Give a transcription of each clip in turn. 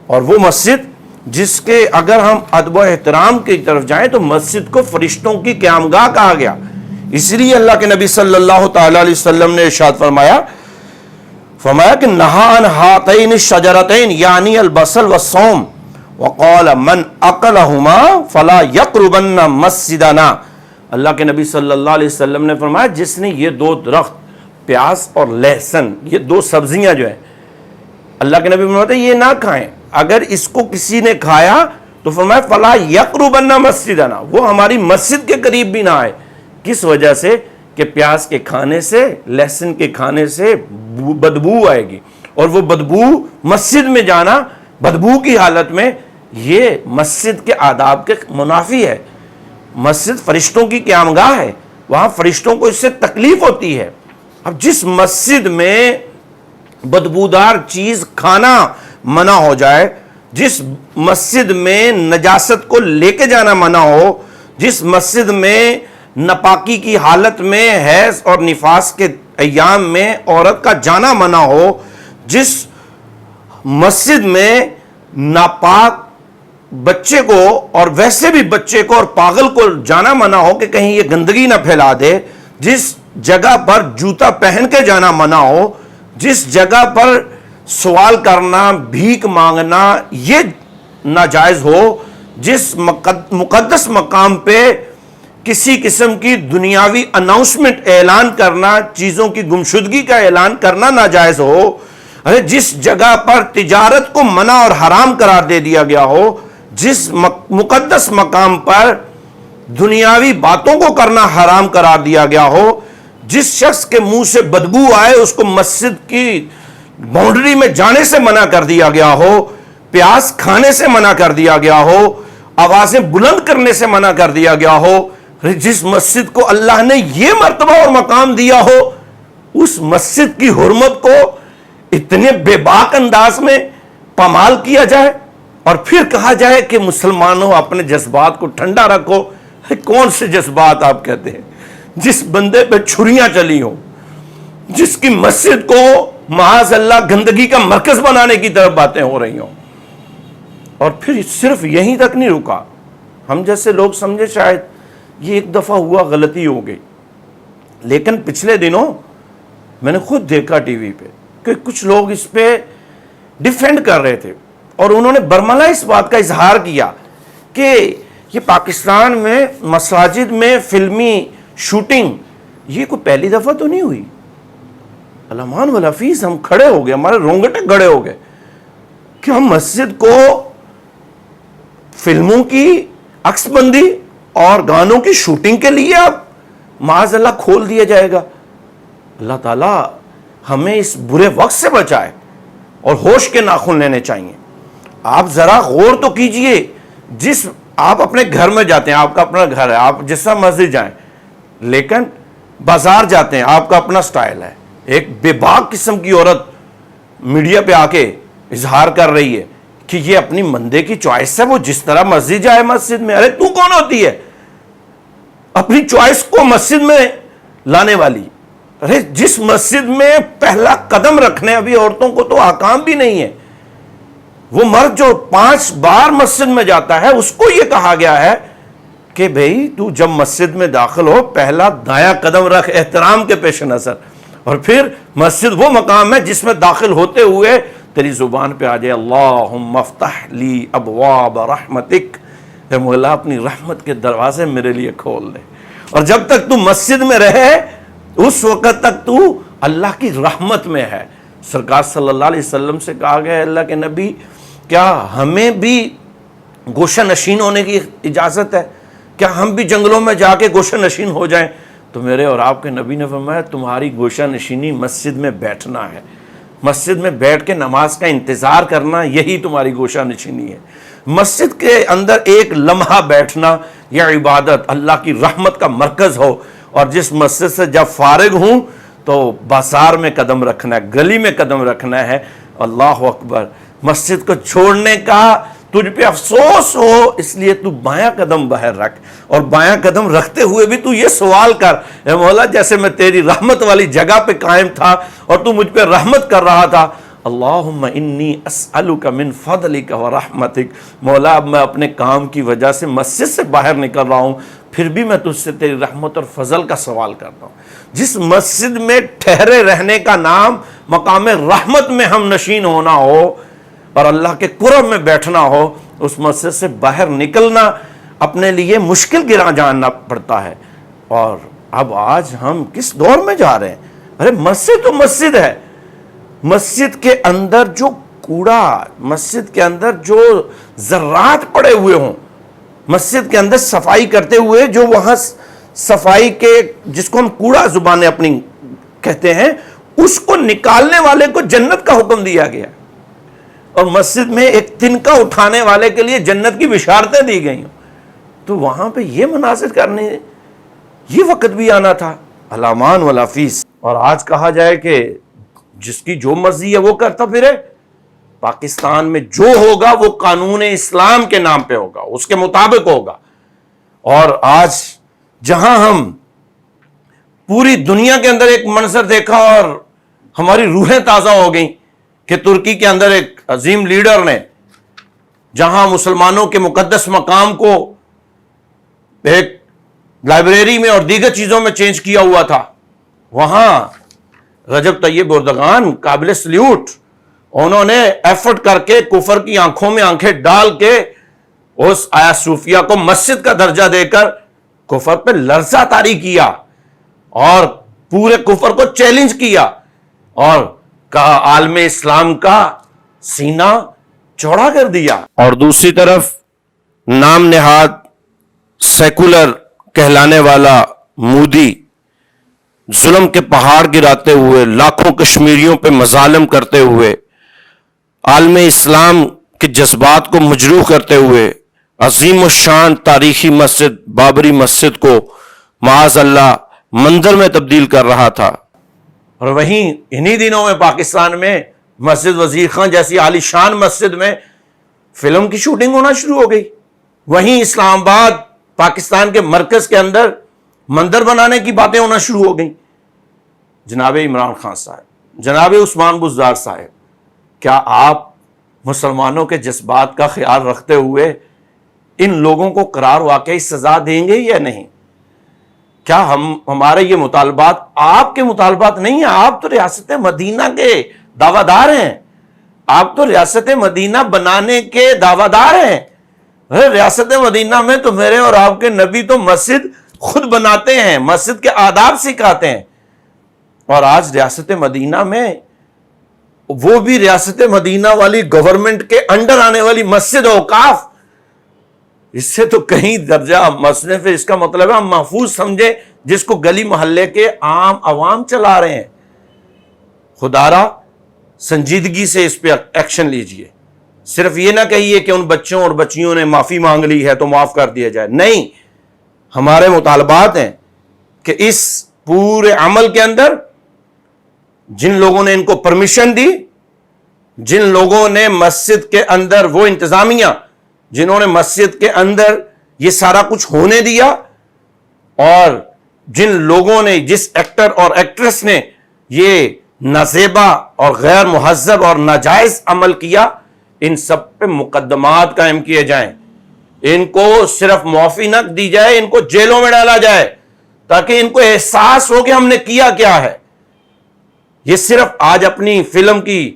اور وہ مسجد جس کے اگر ہم ادب و احترام کی طرف جائیں تو مسجد کو فرشتوں کی قیامگاہ کہا گیا. اس لیے اللہ کے نبی صلی اللہ تعالی علیہ وسلم نے ارشاد فرمایا کہ نہا عن ہاتین الشجرتین یعنی البصل والثوم وقال من اکلہما فلا یقربن مسجدنا. اللہ کے نبی صلی اللہ علیہ وسلم نے فرمایا جس نے یہ دو درخت پیاز اور لہسن یہ دو سبزیاں جو ہیں اللہ کے نبی فرماتے ہیں یہ نہ کھائیں. اگر اس کو کسی نے کھایا تو فرمایا فلا یقربن مسجدنا وہ ہماری مسجد کے قریب بھی نہ آئے. کس وجہ سے کہ پیاز کے کھانے سے لہسن کے کھانے سے بدبو آئے گی اور وہ بدبو مسجد میں جانا بدبو کی حالت میں یہ مسجد کے آداب کے منافی ہے. مسجد فرشتوں کی قیامگاہ ہے وہاں فرشتوں کو اس سے تکلیف ہوتی ہے. اب جس مسجد میں بدبودار چیز کھانا منع ہو جائے جس مسجد میں نجاست کو لے کے جانا منع ہو جس مسجد میں ناپاکی کی حالت میں حیض اور نفاس کے ایام میں عورت کا جانا منع ہو جس مسجد میں ناپاک بچے کو اور ویسے بھی بچے کو اور پاگل کو جانا منع ہو کہ کہیں یہ گندگی نہ پھیلا دے جس جگہ پر جوتا پہن کے جانا منع ہو جس جگہ پر سوال کرنا بھیک مانگنا یہ ناجائز ہو جس مقدس مقام پہ کسی قسم کی دنیاوی اناؤنسمنٹ اعلان کرنا چیزوں کی گمشدگی کا اعلان کرنا ناجائز ہو جس جگہ پر تجارت کو منع اور حرام قرار دے دیا گیا ہو جس مقدس مقام پر دنیاوی باتوں کو کرنا حرام قرار دیا گیا ہو جس شخص کے منہ سے بدبو آئے اس کو مسجد کی باؤنڈری میں جانے سے منع کر دیا گیا ہو پیاز کھانے سے منع کر دیا گیا ہو آوازیں بلند کرنے سے منع کر دیا گیا ہو جس مسجد کو اللہ نے یہ مرتبہ اور مقام دیا ہو اس مسجد کی حرمت کو اتنے بے باک انداز میں پامال کیا جائے اور پھر کہا جائے کہ مسلمانوں اپنے جذبات کو ٹھنڈا رکھو. کون سے جذبات آپ کہتے ہیں جس بندے پہ چھریاں چلی ہوں جس کی مسجد کو معاذ اللہ گندگی کا مرکز بنانے کی طرف باتیں ہو رہی ہوں. اور پھر صرف یہیں تک نہیں رکا ہم جیسے لوگ سمجھے شاید یہ ایک دفعہ ہوا غلطی ہو گئی لیکن پچھلے دنوں میں نے خود دیکھا ٹی وی پہ کہ کچھ لوگ اس پہ ڈیفینڈ کر رہے تھے اور انہوں نے برملا اس بات کا اظہار کیا کہ یہ پاکستان میں مساجد میں فلمی شوٹنگ یہ کوئی پہلی دفعہ تو نہیں ہوئی. علمان والحفیظ ہم کھڑے ہو گئے ہمارے رونگٹے گڑے ہو گئے کہ ہم مسجد کو فلموں کی عکس بندی اور گانوں کی شوٹنگ کے لیے اب معاذ اللہ کھول دیا جائے گا. اللہ تعالیٰ ہمیں اس برے وقت سے بچائے اور ہوش کے ناخن لینے چاہیے. آپ ذرا غور تو کیجئے جس آپ اپنے گھر میں جاتے ہیں آپ کا اپنا گھر ہے آپ جس طرح مسجد جائیں لیکن بازار جاتے ہیں آپ کا اپنا سٹائل ہے. ایک بے باک قسم کی عورت میڈیا پہ آ کے اظہار کر رہی ہے کہ یہ اپنی مندے کی چوائس ہے وہ جس طرح مسجد جائے مسجد میں. ارے تو کون ہوتی ہے اپنی چوائس کو مسجد میں لانے والی؟ ارے جس مسجد میں پہلا قدم رکھنے ابھی عورتوں کو تو احکام بھی نہیں ہے وہ مرد جو 5 بار مسجد میں جاتا ہے اس کو یہ کہا گیا ہے کہ بھئی تو جب مسجد میں داخل ہو پہلا دایاں قدم رکھ احترام کے پیش نظر اور پھر مسجد وہ مقام ہے جس میں داخل ہوتے ہوئے تیری زبان پہ آ جائے اللہم افتح لی ابواب رحمتک اے مولا اپنی رحمت کے دروازے میرے لیے کھول دے. اور جب تک تو مسجد میں رہے اس وقت تک تو اللہ کی رحمت میں ہے. سرکار صلی اللہ علیہ وسلم سے کہا گیا اللہ کے نبی کیا ہمیں بھی گوشہ نشین ہونے کی اجازت ہے؟ کیا ہم بھی جنگلوں میں جا کے گوشہ نشین ہو جائیں؟ تو میرے اور آپ کے نبی نے فرمایا تمہاری گوشہ نشینی مسجد میں بیٹھنا ہے. مسجد میں بیٹھ کے نماز کا انتظار کرنا یہی تمہاری گوشہ نشینی ہے. مسجد کے اندر ایک لمحہ بیٹھنا یا عبادت اللہ کی رحمت کا مرکز ہو. اور جس مسجد سے جب فارغ ہوں تو بازار میں قدم رکھنا ہے گلی میں قدم رکھنا ہے. اللہ اکبر. مسجد کو چھوڑنے کا تجھ پہ افسوس ہو اس لیے تو بایاں قدم باہر رکھ اور بایاں قدم رکھتے ہوئے بھی تو یہ سوال کر اے مولا جیسے میں تیری رحمت والی جگہ پہ قائم تھا اور تو مجھ پہ رحمت کر رہا تھا اللہم انی اسألک من فضلک و رحمتک، مولا اب میں اپنے کام کی وجہ سے مسجد سے باہر نکل رہا ہوں، پھر بھی میں تجھ سے تیری رحمت اور فضل کا سوال کرتا ہوں۔ جس مسجد میں ٹھہرے رہنے کا نام مقام رحمت میں ہم نشین ہونا ہو اور اللہ کے قرب میں بیٹھنا ہو، اس مسجد سے باہر نکلنا اپنے لیے مشکل گراں جاننا پڑتا ہے۔ اور اب آج ہم کس دور میں جا رہے ہیں؟ ارے مسجد تو مسجد ہے، مسجد کے اندر جو کوڑا، مسجد کے اندر جو ذرات پڑے ہوئے ہوں، مسجد کے اندر صفائی کرتے ہوئے جو وہاں صفائی کے، جس کو ہم کوڑا زبانیں اپنی کہتے ہیں، اس کو نکالنے والے کو جنت کا حکم دیا گیا، اور مسجد میں ایک تنکا اٹھانے والے کے لیے جنت کی بشارتیں دی گئی ہوں۔ تو وہاں پہ یہ مناظر کرنے یہ وقت بھی آنا تھا، الامان ولا فیس۔ اور آج کہا جائے کہ جس کی جو مرضی ہے وہ کرتا پھرے۔ پاکستان میں جو ہوگا وہ قانون اسلام کے نام پہ ہوگا، اس کے مطابق ہوگا۔ اور آج جہاں ہم پوری دنیا کے اندر ایک منظر دیکھا اور ہماری روحیں تازہ ہو گئیں کہ ترکی کے اندر ایک عظیم لیڈر نے جہاں مسلمانوں کے مقدس مقام کو ایک لائبریری میں اور دیگر چیزوں میں چینج کیا ہوا تھا، وہاں رجب طیب اردگان قابل سلیوٹ، انہوں نے ایفرٹ کر کے کفر کی آنکھوں میں آنکھیں ڈال کے اس آیا صوفیہ کو مسجد کا درجہ دے کر کفر پہ لرزہ طاری کیا اور پورے کفر کو چیلنج کیا اور کہا عالم اسلام کا سینہ چوڑا کر دیا۔ اور دوسری طرف نام نہاد سیکولر کہلانے والا مودی ظلم کے پہاڑ گراتے ہوئے، لاکھوں کشمیریوں پہ مظالم کرتے ہوئے، عالم اسلام کے جذبات کو مجروح کرتے ہوئے عظیم الشان تاریخی مسجد بابری مسجد کو معاذ اللہ منظر میں تبدیل کر رہا تھا۔ اور وہیں انہی دنوں میں پاکستان میں مسجد وزیر خان جیسی عالی شان مسجد میں فلم کی شوٹنگ ہونا شروع ہو گئی۔ وہیں اسلام آباد پاکستان کے مرکز کے اندر مندر بنانے کی باتیں ہونا شروع ہو گئیں۔ جناب عمران خان صاحب، جناب عثمان بزدار صاحب، کیا آپ مسلمانوں کے جذبات کا خیال رکھتے ہوئے ان لوگوں کو قرار واقعی سزا دیں گے یا نہیں؟ کیا ہمارے یہ مطالبات آپ کے مطالبات نہیں ہیں؟ آپ تو ریاست مدینہ کے دعویٰ دار ہیں، آپ تو ریاست مدینہ بنانے کے دعویٰ دار ہیں۔ ریاست مدینہ میں تو میرے اور آپ کے نبی تو مسجد خود بناتے ہیں، مسجد کے آداب سکھاتے ہیں، اور آج ریاست مدینہ میں وہ بھی ریاست مدینہ والی گورنمنٹ کے انڈر آنے والی مسجد اوقاف، اس سے تو کہیں درجہ مصنف ہے۔ اس کا مطلب ہے ہم محفوظ سمجھے جس کو گلی محلے کے عام عوام چلا رہے ہیں۔ خدا را سنجیدگی سے اس پہ ایکشن لیجئے، صرف یہ نہ کہیے کہ ان بچوں اور بچیوں نے معافی مانگ لی ہے تو معاف کر دیا جائے، نہیں، ہمارے مطالبات ہیں کہ اس پورے عمل کے اندر جن لوگوں نے ان کو پرمیشن دی، جن لوگوں نے مسجد کے اندر، وہ انتظامیہ جنہوں نے مسجد کے اندر یہ سارا کچھ ہونے دیا، اور جن لوگوں نے، جس ایکٹر اور ایکٹریس نے یہ نازیبا اور غیر مہذب اور ناجائز عمل کیا، ان سب پہ مقدمات قائم کیے جائیں، ان کو صرف معافی نہ دی جائے، ان کو جیلوں میں ڈالا جائے تاکہ ان کو احساس ہو کہ ہم نے کیا کیا ہے۔ یہ صرف آج اپنی فلم کی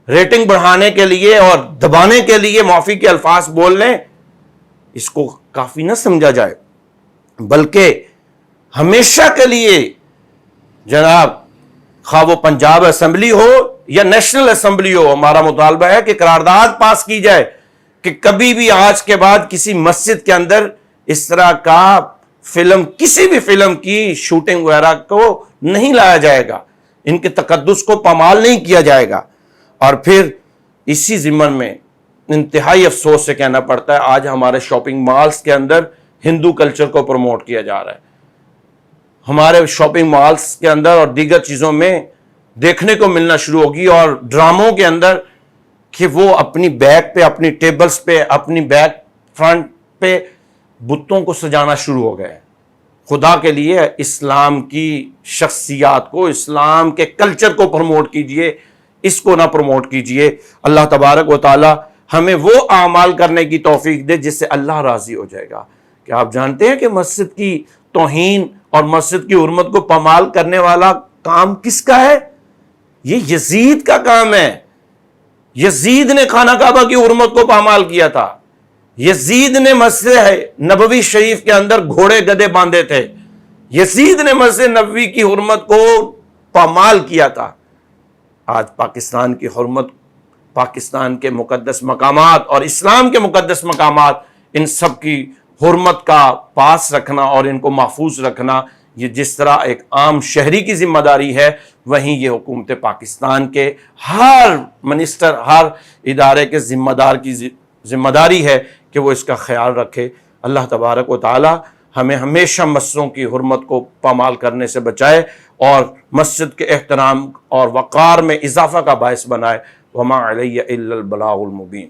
ریٹنگ بڑھانے کے لیے اور دبانے کے لیے معافی کے الفاظ بول لیں، اس کو کافی نہ سمجھا جائے، بلکہ ہمیشہ کے لیے جناب، خواہ وہ پنجاب اسمبلی ہو یا نیشنل اسمبلی ہو، ہمارا مطالبہ ہے کہ قرارداد پاس کی جائے کہ کبھی بھی آج کے بعد کسی مسجد کے اندر اس طرح کا فلم، کسی بھی فلم کی شوٹنگ وغیرہ کو نہیں لایا جائے گا، ان کے تقدس کو پامال نہیں کیا جائے گا۔ اور پھر اسی ضمن میں انتہائی افسوس سے کہنا پڑتا ہے آج ہمارے شاپنگ مالز کے اندر ہندو کلچر کو پروموٹ کیا جا رہا ہے۔ ہمارے شاپنگ مالز کے اندر اور دیگر چیزوں میں دیکھنے کو ملنا شروع ہوگی، اور ڈراموں کے اندر، کہ وہ اپنی بیک پہ، اپنی ٹیبلز پہ، اپنی بیک فرنٹ پہ بتوں کو سجانا شروع ہو گئے۔ خدا کے لیے اسلام کی شخصیات کو، اسلام کے کلچر کو پروموٹ کیجئے، اس کو نہ پروموٹ کیجئے۔ اللہ تبارک و تعالی ہمیں وہ اعمال کرنے کی توفیق دے جس سے اللہ راضی ہو جائے گا۔ کیا آپ جانتے ہیں کہ مسجد کی توہین اور مسجد کی حرمت کو پامال کرنے والا کام کس کا ہے؟ یہ یزید کا کام ہے۔ یزید نے خانہ کعبہ کی حرمت کو پامال کیا تھا۔ یزید نے مسجد نبوی شریف کے اندر گھوڑے گدھے باندھے تھے۔ یزید نے مسجد نبوی کی حرمت کو پامال کیا تھا۔ آج پاکستان کی حرمت، پاکستان کے مقدس مقامات اور اسلام کے مقدس مقامات، ان سب کی حرمت کا پاس رکھنا اور ان کو محفوظ رکھنا، یہ جس طرح ایک عام شہری کی ذمہ داری ہے، وہیں یہ حکومت پاکستان کے ہر منسٹر، ہر ادارے کے ذمہ دار کی ذمہ داری ہے کہ وہ اس کا خیال رکھے۔ اللہ تبارک و تعالی ہمیں ہمیشہ مسجدوں کی حرمت کو پامال کرنے سے بچائے اور مسجد کے احترام اور وقار میں اضافہ کا باعث بنائے۔ وما علی الا البلاغ المبین۔